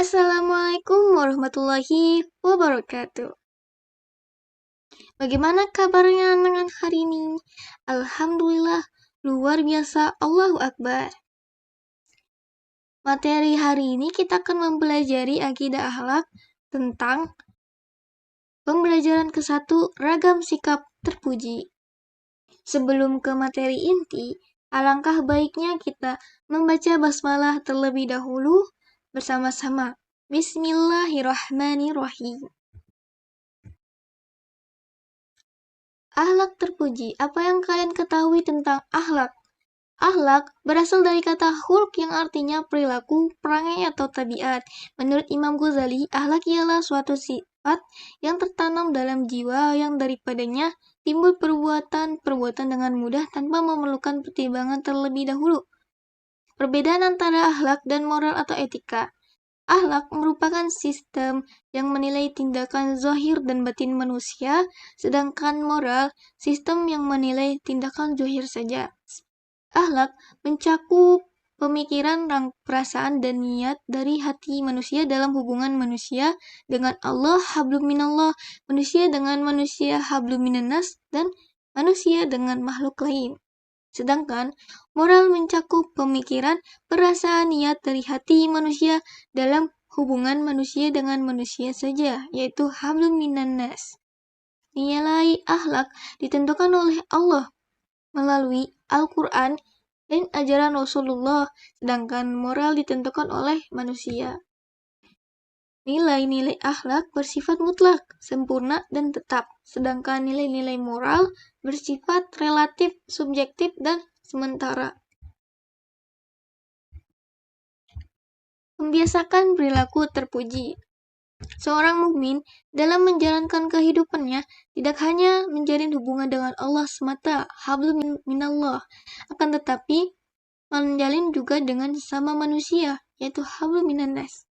Assalamualaikum warahmatullahi wabarakatuh. Bagaimana kabarnya dengan hari ini? Alhamdulillah, luar biasa, Allahu Akbar. Materi hari ini kita akan mempelajari akidah akhlak tentang pembelajaran ke-1 ragam sikap terpuji. Sebelum ke materi inti, alangkah baiknya kita membaca basmalah terlebih dahulu bersama-sama. Bismillahirrahmanirrahim. Akhlak terpuji. Apa yang kalian ketahui tentang akhlak? Akhlak berasal dari kata khulq yang artinya perilaku, perangai atau tabiat. Menurut Imam Ghazali, akhlak ialah suatu sifat yang tertanam dalam jiwa yang daripadanya timbul perbuatan dengan mudah tanpa memerlukan pertimbangan terlebih dahulu. Perbedaan antara akhlak dan moral atau etika. Akhlak merupakan sistem yang menilai tindakan zahir dan batin manusia, sedangkan moral, sistem yang menilai tindakan zahir saja. Akhlak mencakup pemikiran, perasaan, dan niat dari hati manusia dalam hubungan manusia dengan Allah, hablum minallah, manusia dengan manusia, hablum minannas, dan manusia dengan makhluk lain. Sedangkan moral mencakup pemikiran, perasaan, niat dari hati manusia dalam hubungan manusia dengan manusia saja, yaitu hablum minannas. Nilai akhlak ditentukan oleh Allah melalui Al-Quran dan ajaran Rasulullah, sedangkan moral ditentukan oleh manusia. Nilai-nilai akhlak bersifat mutlak, sempurna, dan tetap, sedangkan nilai-nilai moral bersifat relatif, subjektif, dan sementara. Membiasakan perilaku terpuji. Seorang mukmin dalam menjalankan kehidupannya tidak hanya menjalin hubungan dengan Allah semata, hablum minallah, akan tetapi menjalin juga dengan sesama manusia, yaitu hablum minannas.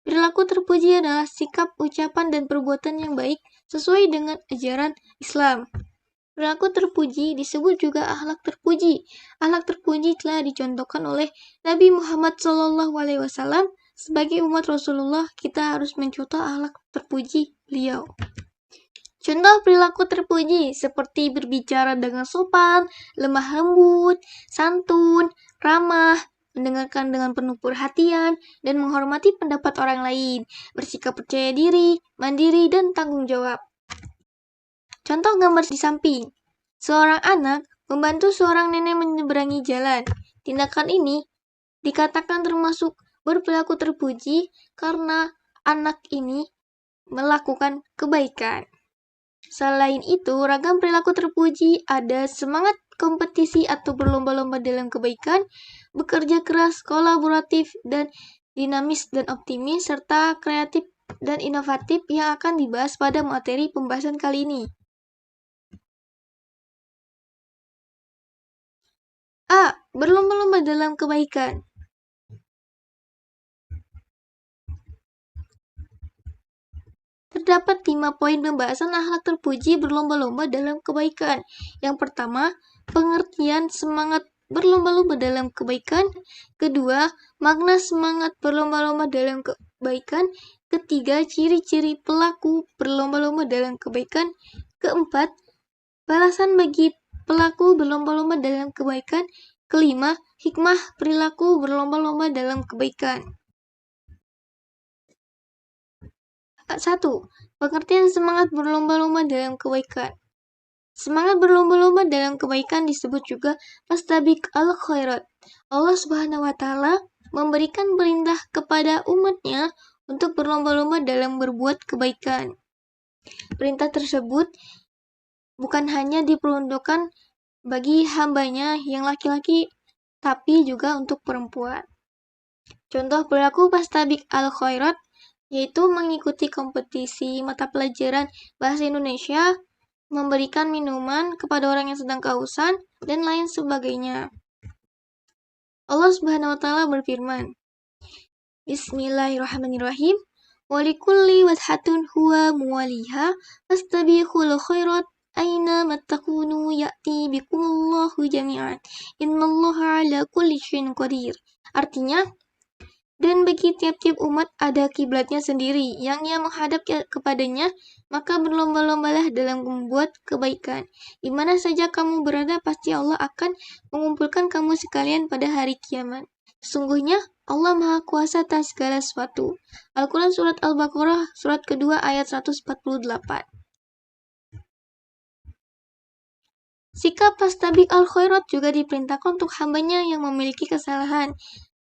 Perilaku terpuji adalah sikap, ucapan, dan perbuatan yang baik sesuai dengan ajaran Islam. Perilaku terpuji disebut juga akhlak terpuji. Akhlak terpuji telah dicontohkan oleh Nabi Muhammad SAW. Sebagai umat Rasulullah, kita harus mencontoh akhlak terpuji beliau. Contoh perilaku terpuji seperti berbicara dengan sopan, lemah lembut, santun, ramah, mendengarkan dengan penuh perhatian, dan menghormati pendapat orang lain, bersikap percaya diri, mandiri, dan tanggung jawab. Contoh gambar di samping. Seorang anak membantu seorang nenek menyeberangi jalan. Tindakan ini dikatakan termasuk berperilaku terpuji karena anak ini melakukan kebaikan. Selain itu, ragam perilaku terpuji ada semangat kompetisi atau berlomba-lomba dalam kebaikan, bekerja keras, kolaboratif, dan dinamis dan optimis, serta kreatif dan inovatif yang akan dibahas pada materi pembahasan kali ini. A. Berlomba-lomba dalam kebaikan. Terdapat 5 poin pembahasan akhlak terpuji berlomba-lomba dalam kebaikan. Yang pertama, pengertian semangat berlomba-lomba dalam kebaikan. Kedua, makna semangat berlomba-lomba dalam kebaikan. Ketiga, ciri-ciri pelaku berlomba-lomba dalam kebaikan. Keempat, balasan bagi pelaku berlomba-lomba dalam kebaikan. Kelima, hikmah perilaku berlomba-lomba dalam kebaikan. 1. Pengertian semangat berlomba-lomba dalam kebaikan. Semangat berlomba-lomba dalam kebaikan disebut juga fastabiq al-khairat. Allah Subhanahu wa Ta'ala memberikan perintah kepada umatnya untuk berlomba-lomba dalam berbuat kebaikan. Perintah tersebut bukan hanya diperuntukkan bagi hambanya yang laki-laki, tapi juga untuk perempuan. Contoh perilaku fastabiq al-khairat yaitu mengikuti kompetisi mata pelajaran bahasa Indonesia, memberikan minuman kepada orang yang sedang kehausan, dan lain sebagainya. Allah Subhanahu wa Ta'ala berfirman, Bismillahirrahmanirrahim, walikulli wajhatun huwa muwaliha fastabiqul khairat aina mattakunu ya'ti bikumullahu jami'an innallaha ala kulli syai'in qadir. Artinya, Dan bagi tiap-tiap umat ada kiblatnya sendiri yang ia menghadap kepadanya, maka berlomba-lombalah dalam membuat kebaikan. Di mana saja kamu berada, pasti Allah akan mengumpulkan kamu sekalian pada hari kiamat. Sesungguhnya Allah Maha Kuasa atas segala sesuatu. Al-Quran Surat Al-Baqarah, surat kedua ayat 148. Sikap pastabik al-khairat juga diperintahkan untuk hambanya yang memiliki kesalahan,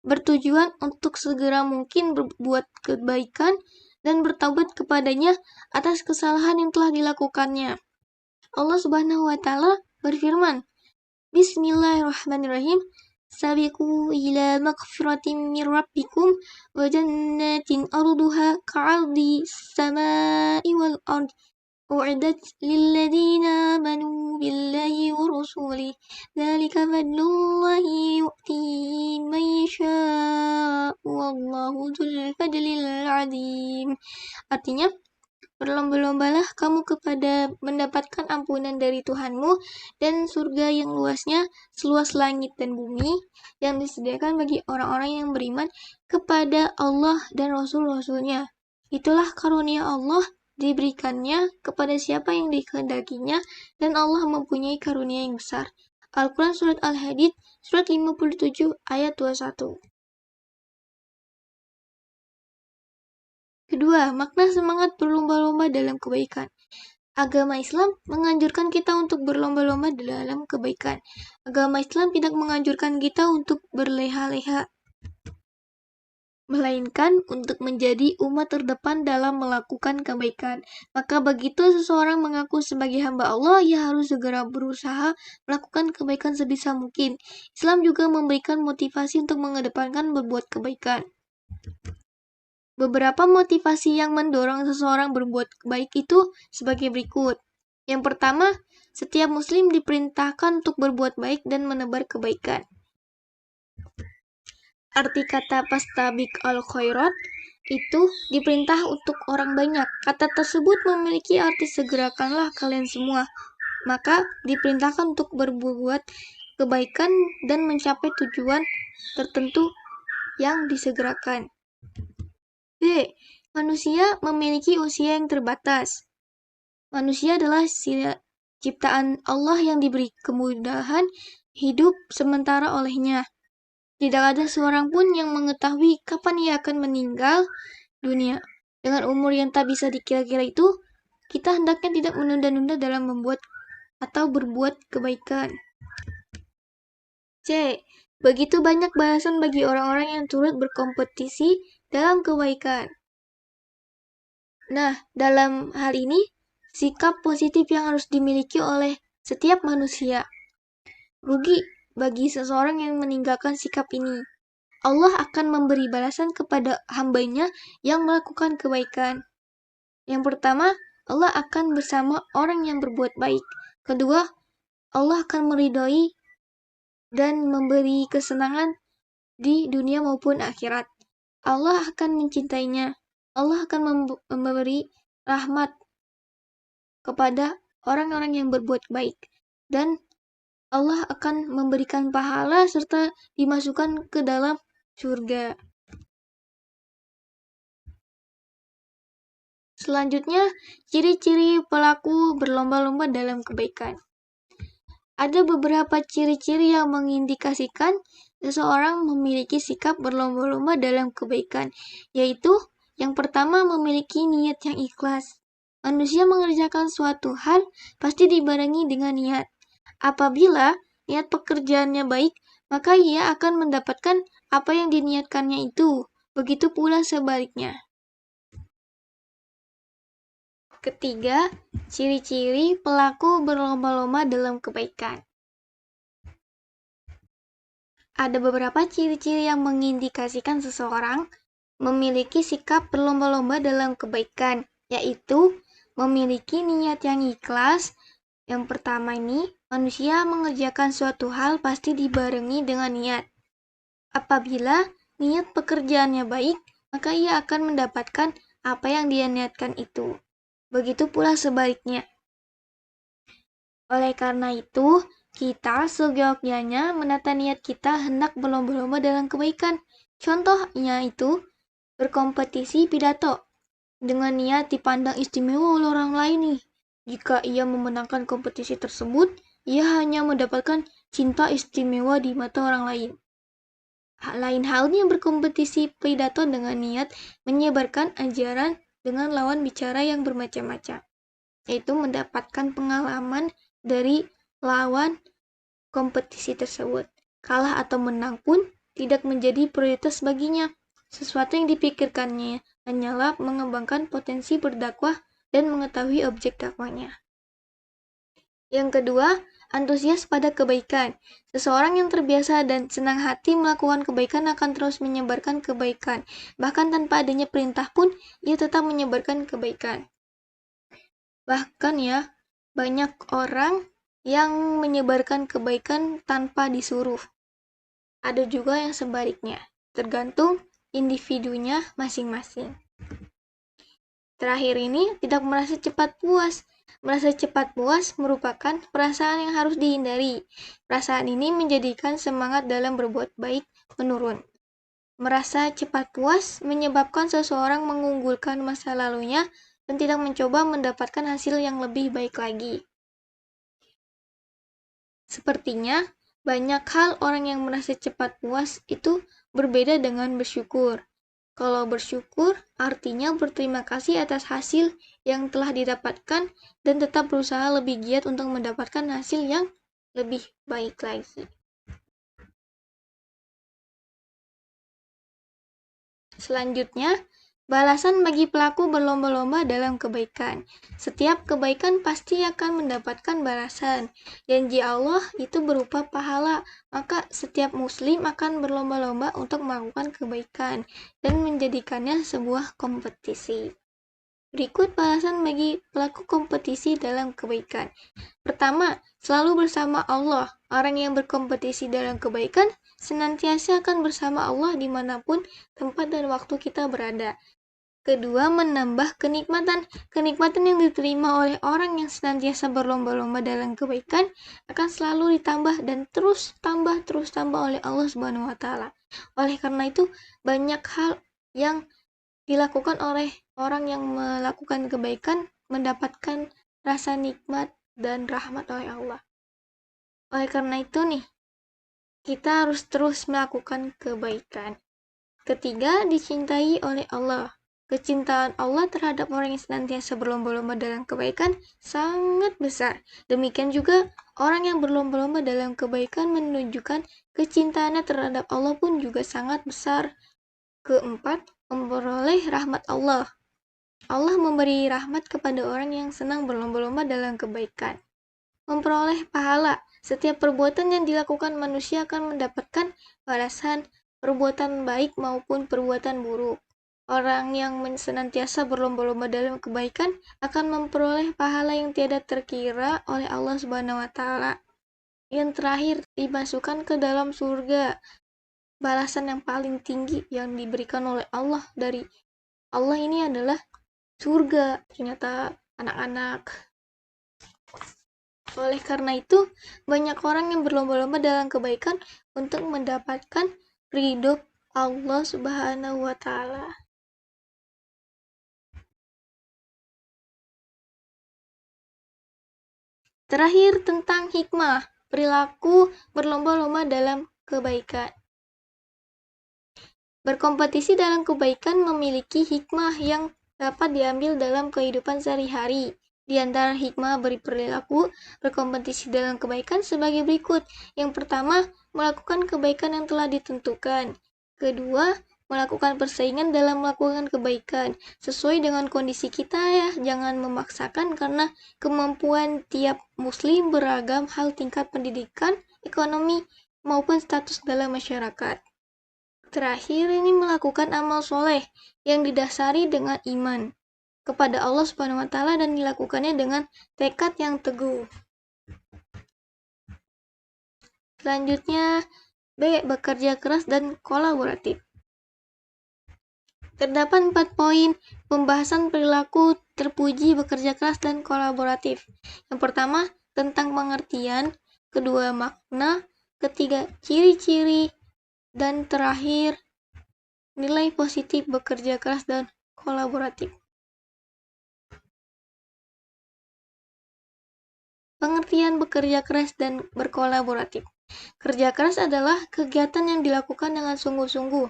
bertujuan untuk segera mungkin berbuat kebaikan dan bertaubat kepadanya atas kesalahan yang telah dilakukannya. Allah Subhanahu wa taala berfirman, Bismillahirrahmanirrahim. Sabiqu ila maghfiratin min rabbikum wa jannatin arduha ka'ardi samai wal ard u'iddat lilladina amanu billahi wa rasulih dzalika fadlullahi yu'tihi man yasha' wallahu dzul fadlil 'adzim. Artinya, berlomba-lombalah kamu kepada mendapatkan ampunan dari Tuhanmu dan surga yang luasnya seluas langit dan bumi yang disediakan bagi orang-orang yang beriman kepada Allah dan Rasul-Rasulnya. Itulah karunia Allah, diberikannya kepada siapa yang dikehendakinya, dan Allah mempunyai karunia yang besar. Al-Quran Surat Al-Hadid, surat 57 ayat 21. Kedua, makna semangat berlomba-lomba dalam kebaikan. Agama Islam menganjurkan kita untuk berlomba-lomba dalam kebaikan. Agama Islam tidak menganjurkan kita untuk berleha-leha, melainkan untuk menjadi umat terdepan dalam melakukan kebaikan. Maka begitu seseorang mengaku sebagai hamba Allah, ia harus segera berusaha melakukan kebaikan sebisa mungkin. Islam juga memberikan motivasi untuk mengedepankan berbuat kebaikan. Beberapa motivasi yang mendorong seseorang berbuat baik itu sebagai berikut. Yang pertama, setiap muslim diperintahkan untuk berbuat baik dan menebar kebaikan. Arti kata pastabik al-khairat itu diperintah untuk orang banyak. Kata tersebut memiliki arti segerakanlah kalian semua. Maka diperintahkan untuk berbuat kebaikan dan mencapai tujuan tertentu yang disegerakan. B. Manusia memiliki usia yang terbatas. Manusia adalah ciptaan Allah yang diberi kemudahan hidup sementara olehnya. Tidak ada seorang pun yang mengetahui kapan ia akan meninggal dunia. Dengan umur yang tak bisa dikira-kira itu, kita hendaknya tidak menunda-nunda dalam membuat atau berbuat kebaikan. C. Begitu banyak balasan bagi orang-orang yang turut berkompetisi dalam kebaikan. Nah, dalam hal ini, sikap positif yang harus dimiliki oleh setiap manusia. Rugi bagi seseorang yang meninggalkan sikap ini. Allah akan memberi balasan kepada hambanya yang melakukan kebaikan. Yang pertama, Allah akan bersama orang yang berbuat baik. Kedua, Allah akan meridhoi dan memberi kesenangan di dunia maupun akhirat. Allah akan mencintainya. Allah akan memberi rahmat kepada orang-orang yang berbuat baik. Dan Allah akan memberikan pahala serta dimasukkan ke dalam surga. Selanjutnya, ciri-ciri pelaku berlomba-lomba dalam kebaikan. Ada beberapa ciri-ciri yang mengindikasikan seseorang memiliki sikap berlomba-lomba dalam kebaikan, yaitu yang pertama, memiliki niat yang ikhlas. Manusia mengerjakan suatu hal pasti dibarengi dengan niat. Apabila niat pekerjaannya baik, maka ia akan mendapatkan apa yang diniatkannya itu. Begitu pula sebaliknya. Ketiga, ciri-ciri pelaku berlomba-lomba dalam kebaikan. Ada beberapa ciri-ciri yang mengindikasikan seseorang memiliki sikap berlomba-lomba dalam kebaikan, yaitu memiliki niat yang ikhlas. Yang pertama ini, manusia mengerjakan suatu hal pasti dibarengi dengan niat. Apabila niat pekerjaannya baik, maka ia akan mendapatkan apa yang dia niatkan itu. Begitu pula sebaliknya. Oleh karena itu, kita seyogyanya menata niat kita hendak berlomba-lomba dalam kebaikan. Contohnya itu berkompetisi pidato dengan niat dipandang istimewa oleh orang lain nih. Jika ia memenangkan kompetisi tersebut, ia hanya mendapatkan cinta istimewa di mata orang lain. Lain halnya berkompetisi pidato dengan niat menyebarkan ajaran dengan lawan bicara yang bermacam-macam, yaitu mendapatkan pengalaman dari lawan kompetisi tersebut. Kalah atau menang pun tidak menjadi prioritas baginya. Sesuatu yang dipikirkannya hanyalah mengembangkan potensi berdakwah dan mengetahui objek dakwahnya. Yang kedua, antusias pada kebaikan. Seseorang yang terbiasa dan senang hati melakukan kebaikan akan terus menyebarkan kebaikan. Bahkan tanpa adanya perintah pun, ia tetap menyebarkan kebaikan. Bahkan ya, banyak orang yang menyebarkan kebaikan tanpa disuruh. Ada juga yang sebaliknya, tergantung individunya masing-masing. Terakhir ini, tidak merasa cepat puas. Merasa cepat puas merupakan perasaan yang harus dihindari. Perasaan ini menjadikan semangat dalam berbuat baik menurun. Merasa cepat puas menyebabkan seseorang mengunggulkan masa lalunya dan tidak mencoba mendapatkan hasil yang lebih baik lagi. Sepertinya, banyak hal orang yang merasa cepat puas itu berbeda dengan bersyukur. Kalau bersyukur, artinya berterima kasih atas hasil yang telah didapatkan dan tetap berusaha lebih giat untuk mendapatkan hasil yang lebih baik lagi. Selanjutnya, balasan bagi pelaku berlomba-lomba dalam kebaikan. Setiap kebaikan pasti akan mendapatkan balasan. Janji Allah itu berupa pahala, maka setiap muslim akan berlomba-lomba untuk melakukan kebaikan dan menjadikannya sebuah kompetisi. Berikut balasan bagi pelaku kompetisi dalam kebaikan. Pertama, selalu bersama Allah. Orang yang berkompetisi dalam kebaikan senantiasa akan bersama Allah dimanapun tempat dan waktu kita berada. Kedua, menambah kenikmatan. Kenikmatan yang diterima oleh orang yang senantiasa berlomba-lomba dalam kebaikan akan selalu ditambah dan terus tambah oleh Allah Subhanahu wa taala. Oleh karena itu, banyak hal yang dilakukan oleh orang yang melakukan kebaikan mendapatkan rasa nikmat dan rahmat oleh Allah. Oleh karena itu nih, kita harus terus melakukan kebaikan. Ketiga, dicintai oleh Allah. Kecintaan Allah terhadap orang yang senantiasa berlomba-lomba dalam kebaikan sangat besar. Demikian juga orang yang berlomba-lomba dalam kebaikan menunjukkan kecintaannya terhadap Allah pun juga sangat besar. Keempat, memperoleh rahmat Allah. Allah memberi rahmat kepada orang yang senang berlomba-lomba dalam kebaikan. Memperoleh pahala. Setiap perbuatan yang dilakukan manusia akan mendapatkan balasan perbuatan baik maupun perbuatan buruk. Orang yang senantiasa berlomba-lomba dalam kebaikan akan memperoleh pahala yang tiada terkira oleh Allah Subhanahu wa taala. Yang terakhir, dimasukkan ke dalam surga. Balasan yang paling tinggi yang diberikan oleh Allah dari Allah ini adalah surga. Ternyata anak-anak. Oleh karena itu, banyak orang yang berlomba-lomba dalam kebaikan untuk mendapatkan ridho Allah Subhanahu wa taala. Terakhir, tentang hikmah perilaku berlomba-lomba dalam kebaikan. Berkompetisi dalam kebaikan memiliki hikmah yang dapat diambil dalam kehidupan sehari-hari. Di antara hikmah berperilaku berkompetisi dalam kebaikan sebagai berikut. Yang pertama, melakukan kebaikan yang telah ditentukan. Kedua, melakukan persaingan dalam melakukan kebaikan. Sesuai dengan kondisi kita ya, jangan memaksakan karena kemampuan tiap muslim beragam hal tingkat pendidikan, ekonomi, maupun status dalam masyarakat. Terakhir ini melakukan amal soleh yang didasari dengan iman kepada Allah Subhanahu wa taala dan dilakukannya dengan tekad yang teguh. Selanjutnya, B. Bekerja keras dan kolaboratif. Terdapat 4 poin pembahasan perilaku terpuji, bekerja keras, dan kolaboratif. Yang pertama, tentang pengertian. Kedua, makna. Ketiga, ciri-ciri. Dan terakhir, nilai positif bekerja keras dan kolaboratif. Pengertian bekerja keras dan berkolaboratif. Kerja keras adalah kegiatan yang dilakukan dengan sungguh-sungguh,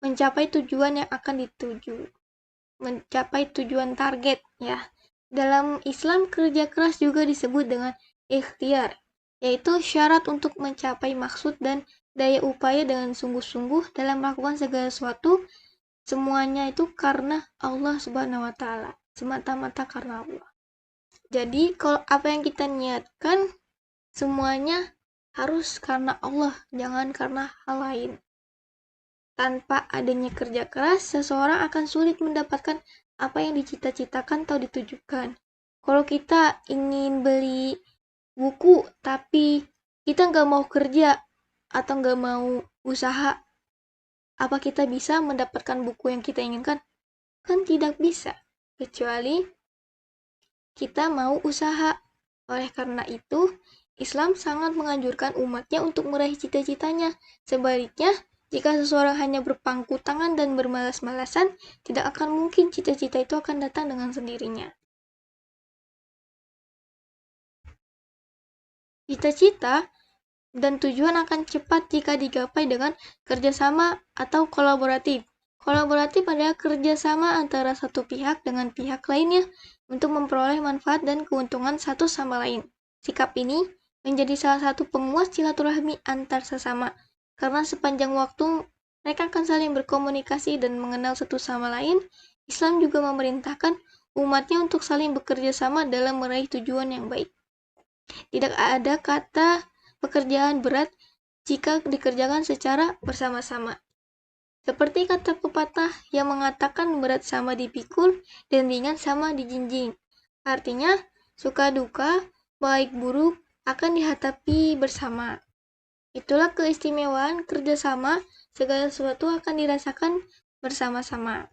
mencapai tujuan yang akan dituju, mencapai tujuan target ya. Dalam Islam, kerja keras juga disebut dengan ikhtiar, yaitu syarat untuk mencapai maksud dan daya upaya dengan sungguh-sungguh dalam melakukan segala sesuatu, semuanya itu karena Allah Subhanahu wa taala, semata-mata karena Allah. Jadi, kalau apa yang kita niatkan, semuanya harus karena Allah, jangan karena hal lain. Tanpa adanya kerja keras, seseorang akan sulit mendapatkan apa yang dicita-citakan atau ditujukan. Kalau kita ingin beli buku, tapi kita nggak mau kerja atau nggak mau usaha, apa kita bisa mendapatkan buku yang kita inginkan? Kan tidak bisa, kecuali kita mau usaha. Oleh karena itu, Islam sangat menganjurkan umatnya untuk meraih cita-citanya. Sebaliknya, jika seseorang hanya berpangku tangan dan bermalas-malasan, tidak akan mungkin cita-cita itu akan datang dengan sendirinya. Cita-cita dan tujuan akan cepat jika digapai dengan kerjasama atau kolaboratif. Kolaboratif adalah kerjasama antara satu pihak dengan pihak lainnya untuk memperoleh manfaat dan keuntungan satu sama lain. Sikap ini menjadi salah satu penguat silaturahmi antar sesama, karena sepanjang waktu mereka akan saling berkomunikasi dan mengenal satu sama lain. Islam juga memerintahkan umatnya untuk saling bekerja sama dalam meraih tujuan yang baik. Tidak ada kata pekerjaan berat jika dikerjakan secara bersama-sama. Seperti kata pepatah yang mengatakan berat sama dipikul dan ringan sama dijinjing. Artinya, suka duka, baik buruk akan dihadapi bersama. Itulah keistimewaan kerjasama, segala sesuatu akan dirasakan bersama-sama.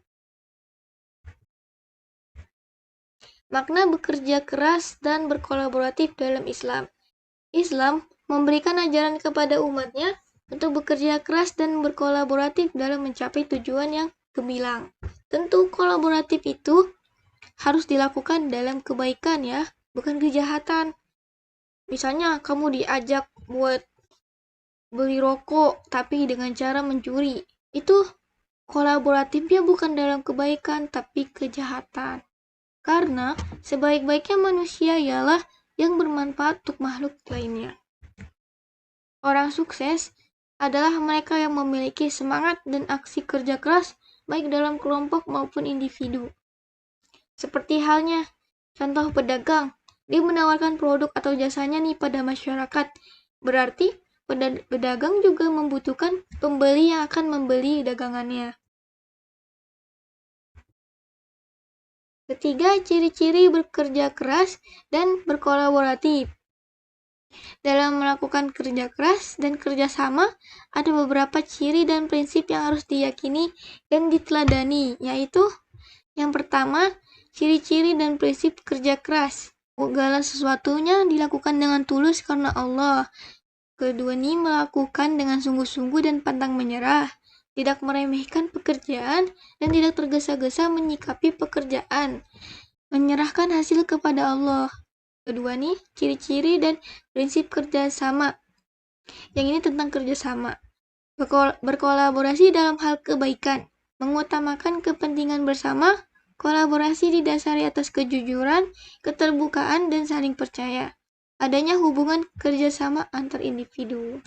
Makna bekerja keras dan berkolaboratif dalam Islam. Islam memberikan ajaran kepada umatnya untuk bekerja keras dan berkolaboratif dalam mencapai tujuan yang gemilang. Tentu kolaboratif itu harus dilakukan dalam kebaikan ya, bukan kejahatan. Misalnya kamu diajak buat beli rokok tapi dengan cara mencuri. Itu kolaboratifnya bukan dalam kebaikan tapi kejahatan. Karena sebaik-baiknya manusia ialah yang bermanfaat untuk makhluk lainnya. Orang sukses adalah mereka yang memiliki semangat dan aksi kerja keras baik dalam kelompok maupun individu. Seperti halnya contoh pedagang, dia menawarkan produk atau jasanya nih pada masyarakat. Berarti pedagang juga membutuhkan pembeli yang akan membeli dagangannya. Ketiga, ciri-ciri bekerja keras dan berkolaboratif. Dalam melakukan kerja keras dan kerjasama, ada beberapa ciri dan prinsip yang harus diyakini dan diteladani, yaitu yang pertama, ciri-ciri dan prinsip kerja keras. Segala sesuatunya dilakukan dengan tulus karena Allah. Kedua ini melakukan dengan sungguh-sungguh dan pantang menyerah, tidak meremehkan pekerjaan dan tidak tergesa-gesa menyikapi pekerjaan, menyerahkan hasil kepada Allah. Kedua nih, ciri-ciri dan prinsip kerjasama. Yang ini tentang kerjasama. Berkolaborasi dalam hal kebaikan, mengutamakan kepentingan bersama, kolaborasi didasari atas kejujuran, keterbukaan, dan saling percaya. Adanya hubungan kerjasama antar individu.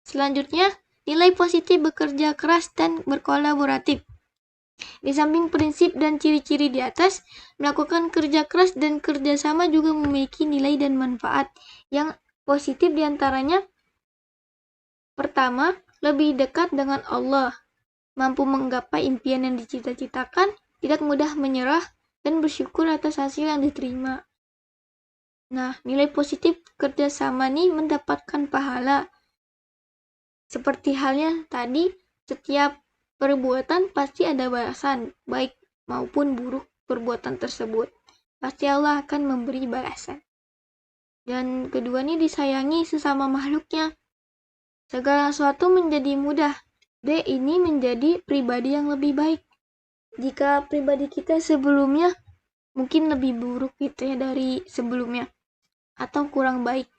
Selanjutnya, nilai positif bekerja keras dan berkolaboratif. Di samping prinsip dan ciri-ciri di atas, melakukan kerja keras dan kerjasama juga memiliki nilai dan manfaat yang positif diantaranya. Pertama, lebih dekat dengan Allah, mampu menggapai impian yang dicita-citakan, tidak mudah menyerah, dan bersyukur atas hasil yang diterima. Nah, nilai positif kerjasama nih mendapatkan pahala. Seperti halnya tadi, setiap perbuatan pasti ada balasan, baik maupun buruk perbuatan tersebut. Pasti Allah akan memberi balasan. Dan kedua ini disayangi sesama makhluknya. Segala sesuatu menjadi mudah. D. Ini menjadi pribadi yang lebih baik. Jika pribadi kita sebelumnya mungkin lebih buruk gitu ya dari sebelumnya, atau kurang baik.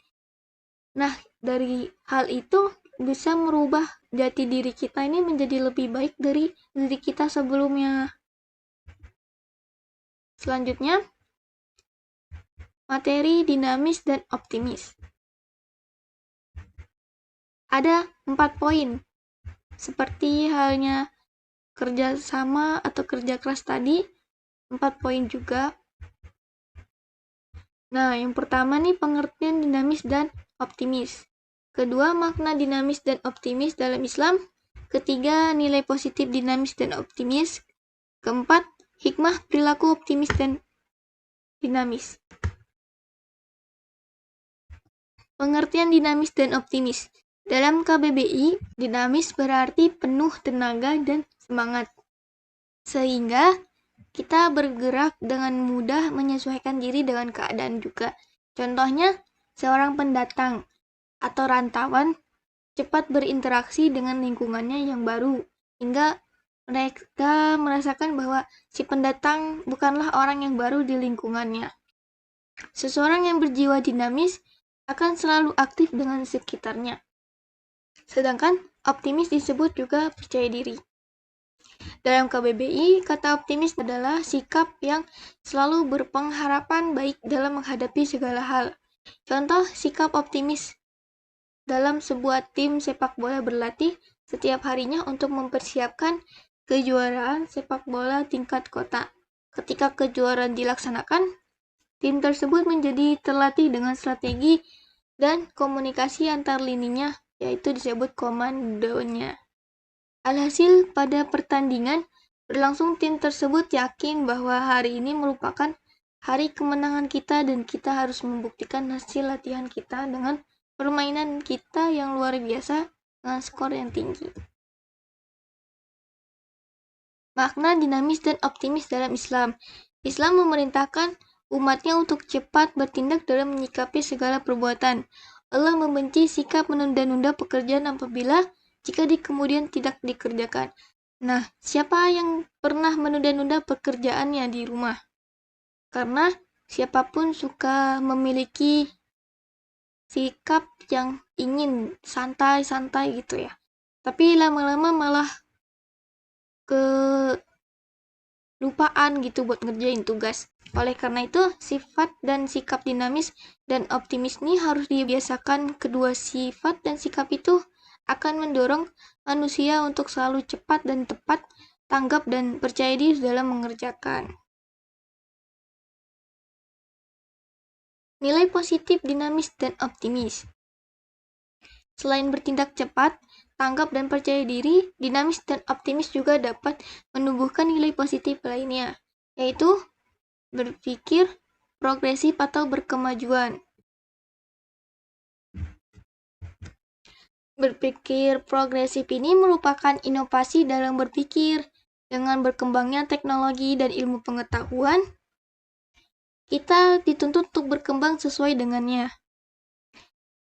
Nah, dari hal itu bisa merubah jati diri kita ini menjadi lebih baik dari diri kita sebelumnya. Selanjutnya, materi dinamis dan optimis. Ada 4 poin, seperti halnya kerja sama atau kerja keras tadi, 4 poin juga. Nah, yang pertama nih pengertian dinamis dan optimis. Kedua, makna dinamis dan optimis dalam Islam. Ketiga, nilai positif dinamis dan optimis. Keempat, hikmah perilaku optimis dan dinamis. Pengertian dinamis dan optimis. Dalam KBBI, dinamis berarti penuh tenaga dan semangat. Sehingga kita bergerak dengan mudah menyesuaikan diri dengan keadaan juga. Contohnya, seorang pendatang atau rantauan cepat berinteraksi dengan lingkungannya yang baru, hingga mereka merasakan bahwa si pendatang bukanlah orang yang baru di lingkungannya. Seseorang yang berjiwa dinamis akan selalu aktif dengan sekitarnya. Sedangkan optimis disebut juga percaya diri. Dalam KBBI, kata optimis adalah sikap yang selalu berpengharapan baik dalam menghadapi segala hal. Contoh sikap optimis dalam sebuah tim sepak bola berlatih setiap harinya untuk mempersiapkan kejuaraan sepak bola tingkat kota. Ketika kejuaraan dilaksanakan, tim tersebut menjadi terlatih dengan strategi dan komunikasi antar lininya, yaitu disebut komandonya. Alhasil, pada pertandingan berlangsung, tim tersebut yakin bahwa hari ini merupakan hari kemenangan kita dan kita harus membuktikan hasil latihan kita dengan permainan kita yang luar biasa dengan skor yang tinggi. Makna dinamis dan optimis dalam Islam. Islam memerintahkan umatnya untuk cepat bertindak dalam menyikapi segala perbuatan. Allah membenci sikap menunda-nunda pekerjaan apabila jika di kemudian tidak dikerjakan. Nah, siapa yang pernah menunda-nunda pekerjaannya di rumah? Karena siapapun suka memiliki sikap yang ingin santai-santai gitu ya. Tapi lama-lama malah kelupaan gitu buat ngerjain tugas. Oleh karena itu, sifat dan sikap dinamis dan optimis ini harus dibiasakan. Kedua sifat dan sikap itu akan mendorong manusia untuk selalu cepat dan tepat, tanggap dan percaya diri dalam mengerjakan. Nilai positif dinamis dan optimis. Selain bertindak cepat, tanggap dan percaya diri, dinamis dan optimis juga dapat menumbuhkan nilai positif lainnya, yaitu berpikir progresif atau berkemajuan. Berpikir progresif ini merupakan inovasi dalam berpikir. Dengan berkembangnya teknologi dan ilmu pengetahuan, kita dituntut untuk berkembang sesuai dengannya.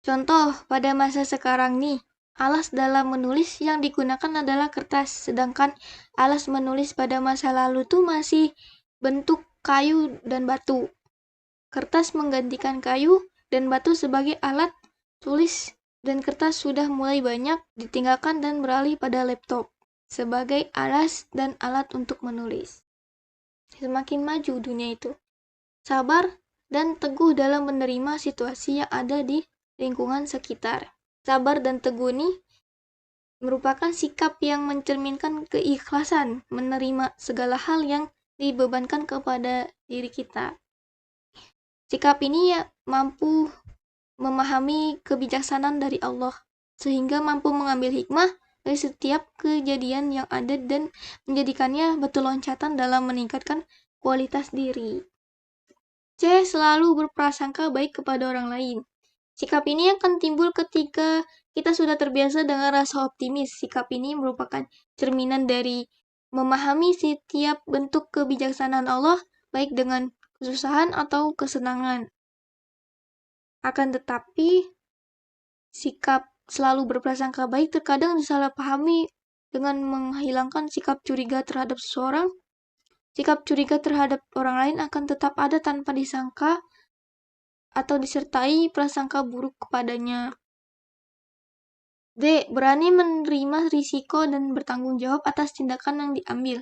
Contoh, pada masa sekarang nih, alas dalam menulis yang digunakan adalah kertas, sedangkan alas menulis pada masa lalu tuh masih bentuk kayu dan batu. Kertas menggantikan kayu dan batu sebagai alat tulis, dan kertas sudah mulai banyak ditinggalkan dan beralih pada laptop sebagai alas dan alat untuk menulis. Semakin maju dunia itu. Sabar dan teguh dalam menerima situasi yang ada di lingkungan sekitar. Sabar dan teguh ini merupakan sikap yang mencerminkan keikhlasan menerima segala hal yang dibebankan kepada diri kita. Sikap ini ya mampu memahami kebijaksanaan dari Allah, sehingga mampu mengambil hikmah dari setiap kejadian yang ada dan menjadikannya batu loncatan dalam meningkatkan kualitas diri. C. Selalu berprasangka baik kepada orang lain. Sikap ini akan timbul ketika kita sudah terbiasa dengan rasa optimis. Sikap ini merupakan cerminan dari memahami setiap bentuk kebijaksanaan Allah, baik dengan kesusahan atau kesenangan. Akan tetapi, sikap selalu berprasangka baik terkadang disalahpahami dengan menghilangkan sikap curiga terhadap seseorang. Sikap curiga terhadap orang lain akan tetap ada tanpa disangka atau disertai prasangka buruk kepadanya. D. Berani menerima risiko dan bertanggung jawab atas tindakan yang diambil.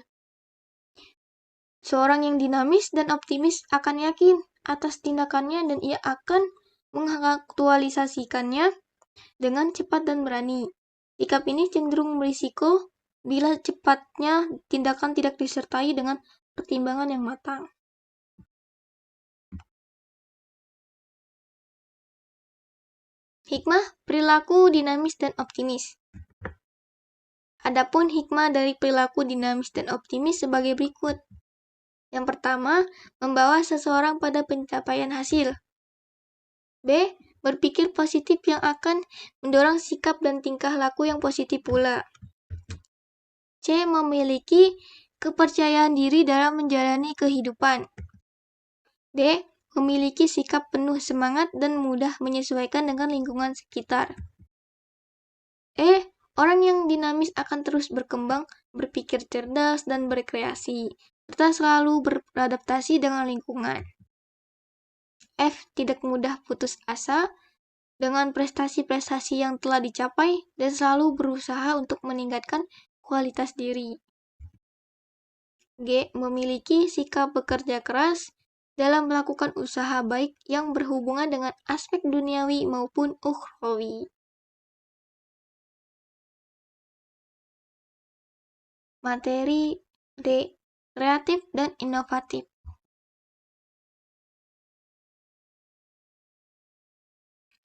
Seorang yang dinamis dan optimis akan yakin atas tindakannya dan ia akan mengaktualisasikannya dengan cepat dan berani. Sikap ini cenderung berisiko bila cepatnya tindakan tidak disertai dengan pertimbangan yang matang. Hikmah perilaku dinamis dan optimis. Adapun hikmah dari perilaku dinamis dan optimis sebagai berikut. Yang pertama, membawa seseorang pada pencapaian hasil. B. Berpikir positif yang akan mendorong sikap dan tingkah laku yang positif pula. C. Memiliki kepercayaan diri dalam menjalani kehidupan. D. Memiliki sikap penuh semangat dan mudah menyesuaikan dengan lingkungan sekitar. E. Orang yang dinamis akan terus berkembang, berpikir cerdas, dan berkreasi, serta selalu beradaptasi dengan lingkungan. F. Tidak mudah putus asa dengan prestasi-prestasi yang telah dicapai dan selalu berusaha untuk meningkatkan kualitas diri. G. Memiliki sikap bekerja keras dalam melakukan usaha baik yang berhubungan dengan aspek duniawi maupun ukhrawi. Materi D. Kreatif dan inovatif.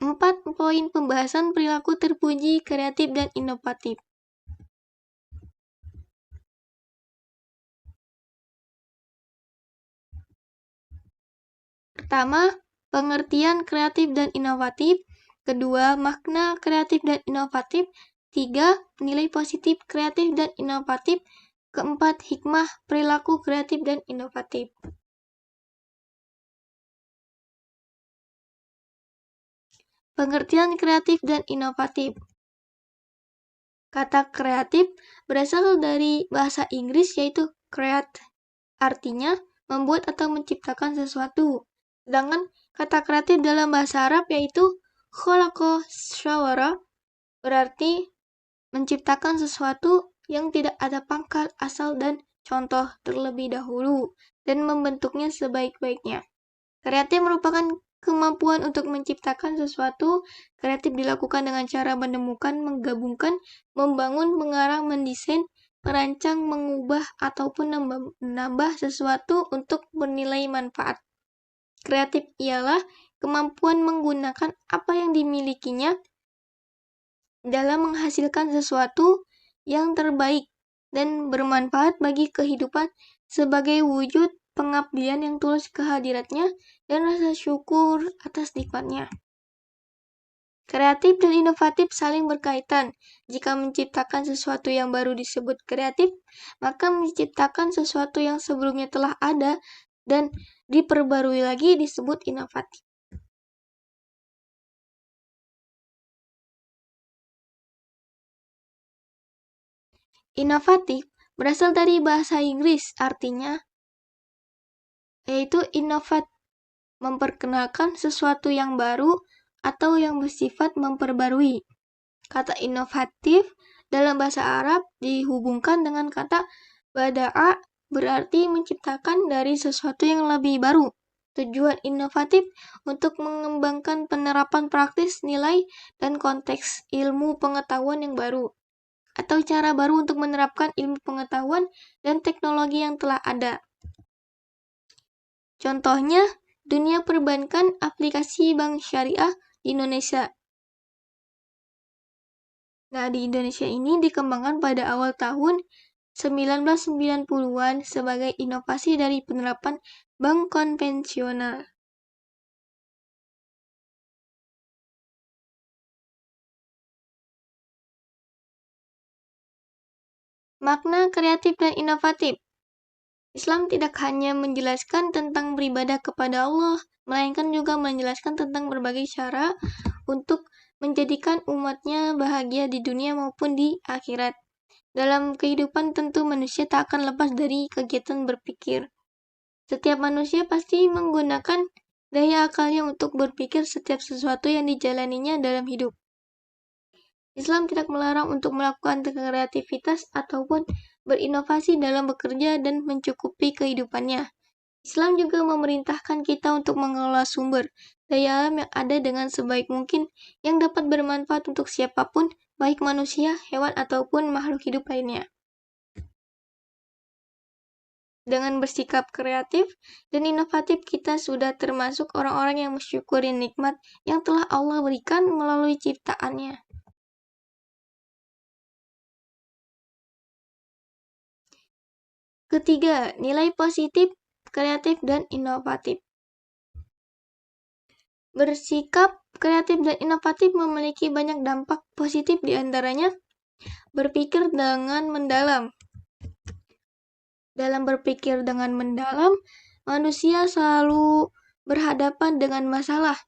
4 poin pembahasan perilaku terpuji, kreatif, dan inovatif. Pertama, pengertian kreatif dan inovatif. Kedua, makna kreatif dan inovatif. 3, nilai positif kreatif dan inovatif. Keempat, hikmah perilaku kreatif dan inovatif. Pengertian kreatif dan inovatif. Kata kreatif berasal dari bahasa Inggris yaitu create, artinya membuat atau menciptakan sesuatu. Sedangkan kata kreatif dalam bahasa Arab yaitu khalaqa syawara, berarti menciptakan sesuatu yang tidak ada pangkal asal dan contoh terlebih dahulu dan membentuknya sebaik-baiknya. Kreatif merupakan kemampuan untuk menciptakan sesuatu. Kreatif dilakukan dengan cara menemukan, menggabungkan, membangun, mengarang, mendesain, merancang, mengubah, ataupun menambah sesuatu untuk bernilai manfaat. Kreatif ialah kemampuan menggunakan apa yang dimilikinya dalam menghasilkan sesuatu yang terbaik dan bermanfaat bagi kehidupan sebagai wujud pengabdian yang tulus kehadiratnya dan rasa syukur atas nikmatnya. Kreatif dan inovatif saling berkaitan. Jika menciptakan sesuatu yang baru disebut kreatif, maka menciptakan sesuatu yang sebelumnya telah ada dan diperbarui lagi disebut inovatif. Inovatif berasal dari bahasa Inggris, artinya yaitu innovate, memperkenalkan sesuatu yang baru atau yang bersifat memperbarui. Kata inovatif dalam bahasa Arab dihubungkan dengan kata bada'a, berarti menciptakan dari sesuatu yang lebih baru. Tujuan inovatif untuk mengembangkan penerapan praktis nilai dan konteks ilmu pengetahuan yang baru, atau cara baru untuk menerapkan ilmu pengetahuan dan teknologi yang telah ada. Contohnya, dunia perbankan aplikasi bank syariah di Indonesia. Nah, di Indonesia ini dikembangkan pada awal tahun 1990-an sebagai inovasi dari penerapan bank konvensional. Makna kreatif dan inovatif. Islam tidak hanya menjelaskan tentang beribadah kepada Allah, melainkan juga menjelaskan tentang berbagai cara untuk menjadikan umatnya bahagia di dunia maupun di akhirat. Dalam kehidupan tentu manusia tak akan lepas dari kegiatan berpikir. Setiap manusia pasti menggunakan daya akalnya untuk berpikir setiap sesuatu yang dijalaninya dalam hidup. Islam tidak melarang untuk melakukan kreativitas ataupun berinovasi dalam bekerja dan mencukupi kehidupannya. Islam juga memerintahkan kita untuk mengelola sumber daya alam yang ada dengan sebaik mungkin yang dapat bermanfaat untuk siapapun, baik manusia, hewan, ataupun makhluk hidup lainnya. Dengan bersikap kreatif dan inovatif, kita sudah termasuk orang-orang yang mensyukuri nikmat yang telah Allah berikan melalui ciptaannya. Ketiga, nilai positif, kreatif, dan inovatif. Bersikap kreatif dan inovatif memiliki banyak dampak positif, diantaranya berpikir dengan mendalam. Dalam berpikir dengan mendalam, manusia selalu berhadapan dengan masalah.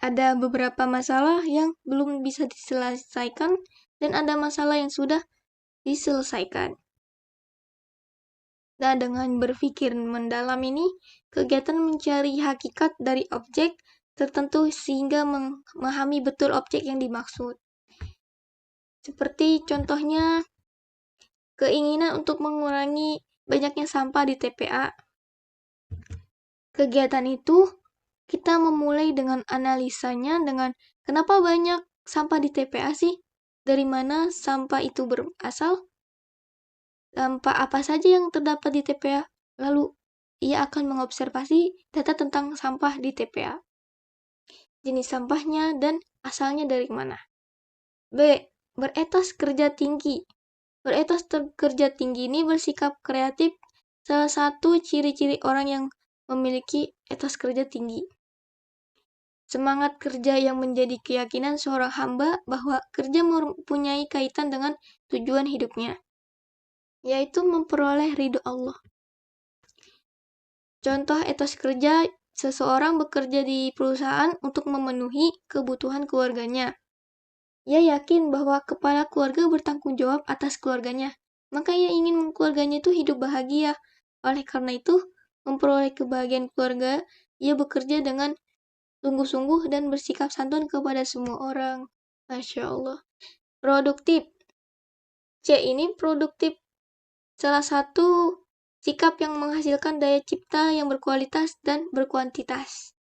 Ada beberapa masalah yang belum bisa diselesaikan dan ada masalah yang sudah diselesaikan. Nah, dengan berpikir mendalam ini, kegiatan mencari hakikat dari objek tertentu sehingga memahami betul objek yang dimaksud. Seperti contohnya, keinginan untuk mengurangi banyaknya sampah di TPA. Kegiatan itu, kita memulai dengan analisanya dengan kenapa banyak sampah di TPA sih? Dari mana sampah itu berasal? Sampah apa saja yang terdapat di TPA? Lalu, ia akan mengobservasi data tentang sampah di TPA. Jenis sampahnya dan asalnya dari mana. B. Beretos kerja tinggi. Beretos kerja tinggi ini bersikap kreatif, salah satu ciri-ciri orang yang memiliki etos kerja tinggi. Semangat kerja yang menjadi keyakinan seorang hamba bahwa kerja mempunyai kaitan dengan tujuan hidupnya, yaitu memperoleh ridho Allah. Contoh etos kerja, seseorang bekerja di perusahaan untuk memenuhi kebutuhan keluarganya. Ia yakin bahwa kepala keluarga bertanggung jawab atas keluarganya, maka ia ingin keluarganya itu hidup bahagia. Oleh karena itu, memperoleh kebahagiaan keluarga, ia bekerja dengan sungguh-sungguh dan bersikap santun kepada semua orang. Masya Allah. Produktif. C. Ini produktif. Salah satu sikap yang menghasilkan daya cipta yang berkualitas dan berkuantitas.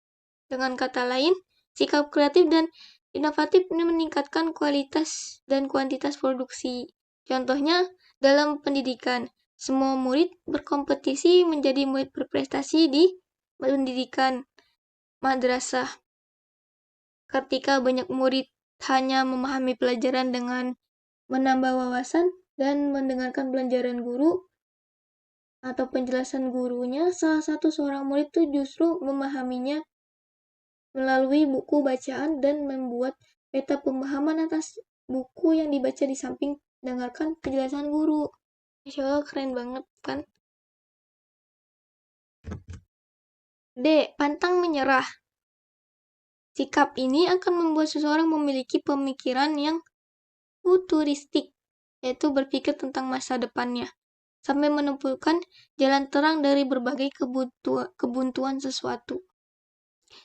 Dengan kata lain, sikap kreatif dan inovatif ini meningkatkan kualitas dan kuantitas produksi. Contohnya, dalam pendidikan, semua murid berkompetisi menjadi murid berprestasi di pendidikan madrasah. Ketika banyak murid hanya memahami pelajaran dengan menambah wawasan dan mendengarkan pelajaran guru atau penjelasan gurunya, salah satu seorang murid itu justru memahaminya melalui buku bacaan dan membuat peta pemahaman atas buku yang dibaca di samping mendengarkan penjelasan guru. Masya Allah, keren banget kan? D. Pantang menyerah. Sikap ini akan membuat seseorang memiliki pemikiran yang futuristik, yaitu berpikir tentang masa depannya, sampai menemukan jalan terang dari berbagai kebuntuan sesuatu.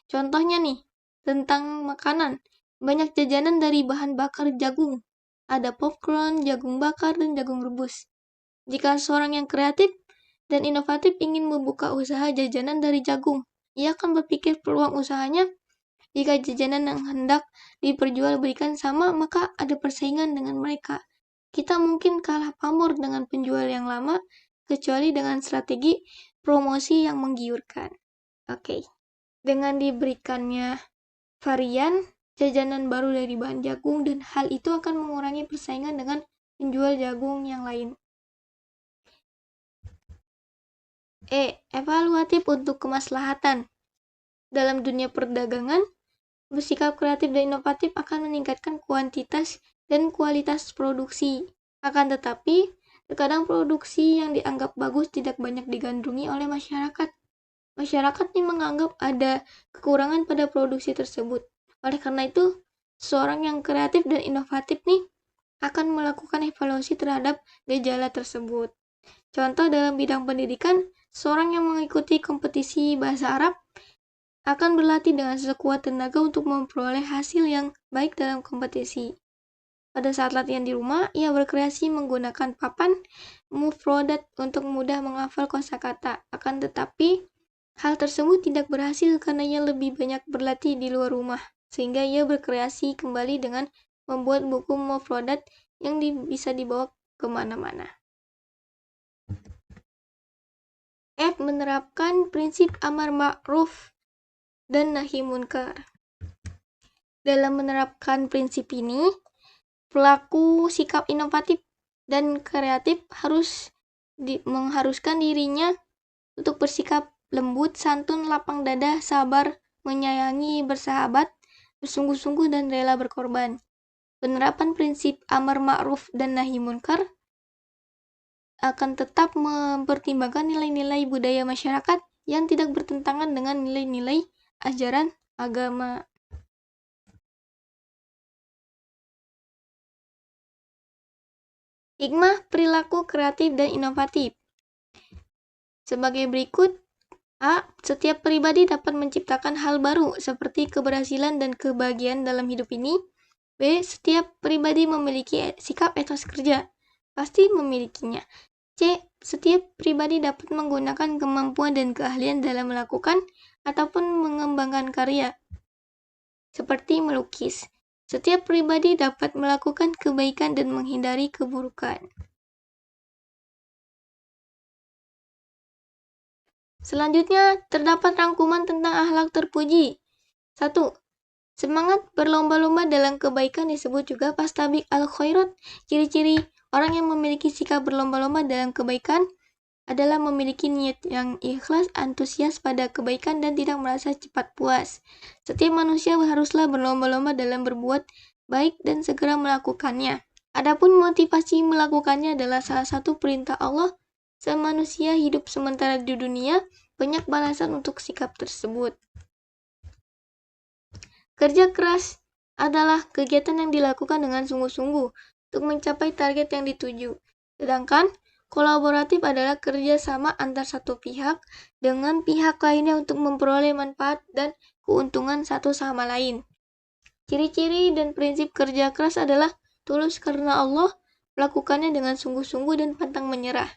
Contohnya nih, tentang makanan. Banyak jajanan dari bahan bakar jagung. Ada popcorn, jagung bakar, dan jagung rebus. Jika seorang yang kreatif dan inovatif ingin membuka usaha jajanan dari jagung, ia akan berpikir peluang usahanya. Jika jajanan yang hendak diperjualbelikan sama, maka ada persaingan dengan mereka. Kita mungkin kalah pamor dengan penjual yang lama, kecuali dengan strategi promosi yang menggiurkan. Oke. Dengan diberikannya varian jajanan baru dari bahan jagung, dan hal itu akan mengurangi persaingan dengan penjual jagung yang lain. E. Evaluatif untuk kemaslahatan. Dalam dunia perdagangan, bersikap kreatif dan inovatif akan meningkatkan kuantitas dan kualitas produksi. Akan tetapi, terkadang produksi yang dianggap bagus tidak banyak digandrungi oleh masyarakat. Masyarakat ini menganggap ada kekurangan pada produksi tersebut. Oleh karena itu, Seorang yang kreatif dan inovatif nih akan melakukan evaluasi terhadap gejala tersebut. Contoh dalam bidang pendidikan, seorang yang mengikuti kompetisi bahasa Arab akan berlatih dengan sekuat tenaga untuk memperoleh hasil yang baik dalam kompetisi. Pada saat latihan di rumah, ia berkreasi menggunakan papan mufrodat untuk mudah menghafal kosakata. Akan tetapi, hal tersebut tidak berhasil karena ia lebih banyak berlatih di luar rumah, sehingga ia berkreasi kembali dengan membuat buku mufrodat yang bisa dibawa kemana-mana. F. Menerapkan prinsip amar ma'ruf dan nahi munkar. Dalam menerapkan prinsip ini, pelaku sikap inovatif dan kreatif harus mengharuskan dirinya untuk bersikap lembut, santun, lapang dada, sabar, menyayangi, bersahabat, bersungguh-sungguh, dan rela berkorban. Penerapan prinsip amar ma'ruf dan nahi munkar akan tetap mempertimbangkan nilai-nilai budaya masyarakat yang tidak bertentangan dengan nilai-nilai ajaran agama. Hikmah perilaku kreatif dan inovatif. Sebagai berikut: A. Setiap pribadi dapat menciptakan hal baru seperti keberhasilan dan kebahagiaan dalam hidup ini. B. Setiap pribadi memiliki sikap etos kerja, pasti memilikinya. C. Setiap pribadi dapat menggunakan kemampuan dan keahlian dalam melakukan ataupun mengembangkan karya, seperti melukis. Setiap pribadi dapat melakukan kebaikan dan menghindari keburukan. Selanjutnya, terdapat rangkuman tentang akhlak terpuji. 1. Semangat berlomba-lomba dalam kebaikan disebut juga fastabiq al-khairat. Ciri-ciri orang yang memiliki sikap berlomba-lomba dalam kebaikan adalah memiliki niat yang ikhlas, antusias pada kebaikan, dan tidak merasa cepat puas. Setiap manusia haruslah berlomba-lomba dalam berbuat baik dan segera melakukannya. Adapun motivasi melakukannya adalah salah satu perintah Allah. Manusia hidup sementara di dunia, banyak balasan untuk sikap tersebut. Kerja keras adalah kegiatan yang dilakukan dengan sungguh-sungguh untuk mencapai target yang dituju. Sedangkan kolaboratif adalah kerja sama antar satu pihak dengan pihak lainnya untuk memperoleh manfaat dan keuntungan satu sama lain. Ciri-ciri dan prinsip kerja keras adalah tulus karena Allah, melakukannya dengan sungguh-sungguh dan pantang menyerah.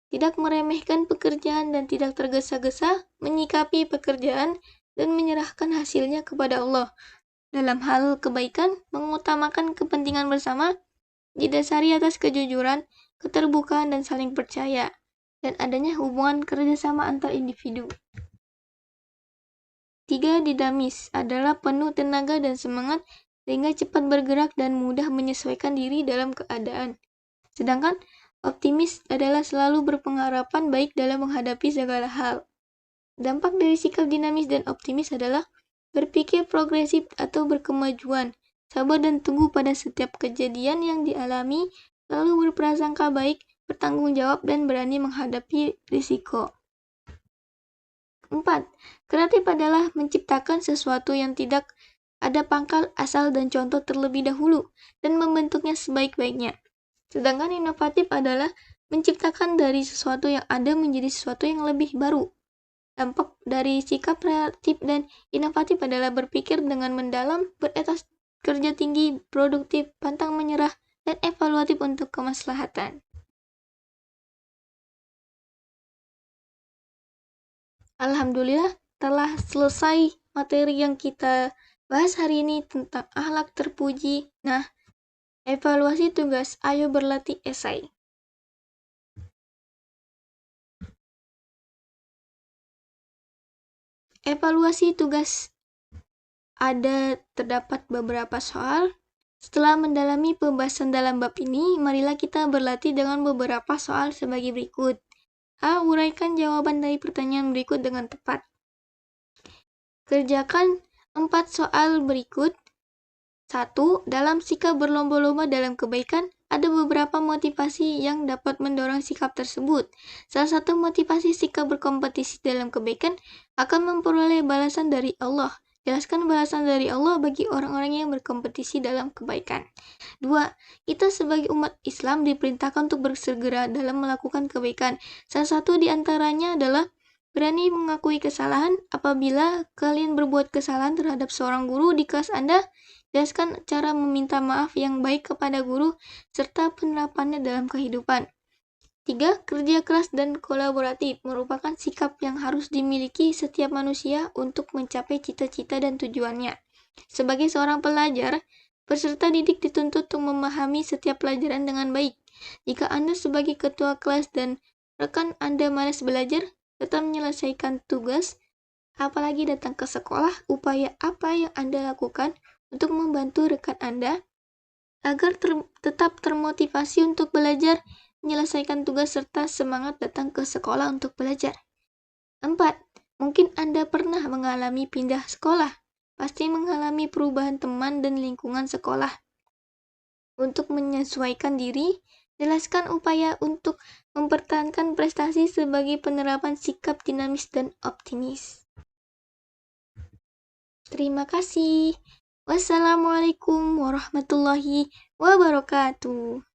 Tidak meremehkan pekerjaan dan tidak tergesa-gesa menyikapi pekerjaan dan menyerahkan hasilnya kepada Allah. Dalam hal kebaikan, mengutamakan kepentingan bersama, didasari atas kejujuran, keterbukaan, dan saling percaya, dan adanya hubungan kerjasama antar individu. 3. Dinamis adalah penuh tenaga dan semangat sehingga cepat bergerak dan mudah menyesuaikan diri dalam keadaan. Sedangkan optimis adalah selalu berpengharapan baik dalam menghadapi segala hal. Dampak dari sikap dinamis dan optimis adalah berpikir progresif atau berkemajuan, sabar dan tunggu pada setiap kejadian yang dialami, lalu berprasangka baik, bertanggung jawab, dan berani menghadapi risiko. 4. Kreatif adalah menciptakan sesuatu yang tidak ada pangkal asal dan contoh terlebih dahulu, dan membentuknya sebaik-baiknya. Sedangkan inovatif adalah menciptakan dari sesuatu yang ada menjadi sesuatu yang lebih baru. Dampak dari sikap kreatif dan inovatif adalah berpikir dengan mendalam, beretos kerja tinggi, produktif, pantang menyerah, dan evaluatif untuk kemaslahatan. Alhamdulillah, telah selesai materi yang kita bahas hari ini tentang akhlak terpuji. Nah, evaluasi tugas, ayo berlatih esai. Evaluasi tugas. Terdapat beberapa soal. Setelah mendalami pembahasan dalam bab ini, marilah kita berlatih dengan beberapa soal sebagai berikut. A. Uraikan jawaban dari pertanyaan berikut dengan tepat. Kerjakan 4 soal berikut. 1. Dalam sikap berlomba-lomba dalam kebaikan, ada beberapa motivasi yang dapat mendorong sikap tersebut. Salah satu motivasi sikap berkompetisi dalam kebaikan akan memperoleh balasan dari Allah. Jelaskan balasan dari Allah bagi orang-orang yang berkompetisi dalam kebaikan. 2. Kita sebagai umat Islam diperintahkan untuk bersegera dalam melakukan kebaikan. Salah satu di antaranya adalah berani mengakui kesalahan. Apabila kalian berbuat kesalahan terhadap seorang guru di kelas Anda, jelaskan cara meminta maaf yang baik kepada guru serta penerapannya dalam kehidupan. 3. Kerja keras dan kolaboratif merupakan sikap yang harus dimiliki setiap manusia untuk mencapai cita-cita dan tujuannya. Sebagai seorang pelajar, peserta didik dituntut untuk memahami setiap pelajaran dengan baik. Jika Anda sebagai ketua kelas dan rekan Anda malas belajar, tetap menyelesaikan tugas, apalagi datang ke sekolah, upaya apa yang Anda lakukan untuk membantu rekan Anda agar tetap termotivasi untuk belajar, menyelesaikan tugas, serta semangat datang ke sekolah untuk belajar. 4. Mungkin Anda pernah mengalami pindah sekolah, pasti mengalami perubahan teman dan lingkungan sekolah. Untuk menyesuaikan diri, jelaskan upaya untuk mempertahankan prestasi sebagai penerapan sikap dinamis dan optimis. Terima kasih. Wassalamualaikum warahmatullahi wabarakatuh.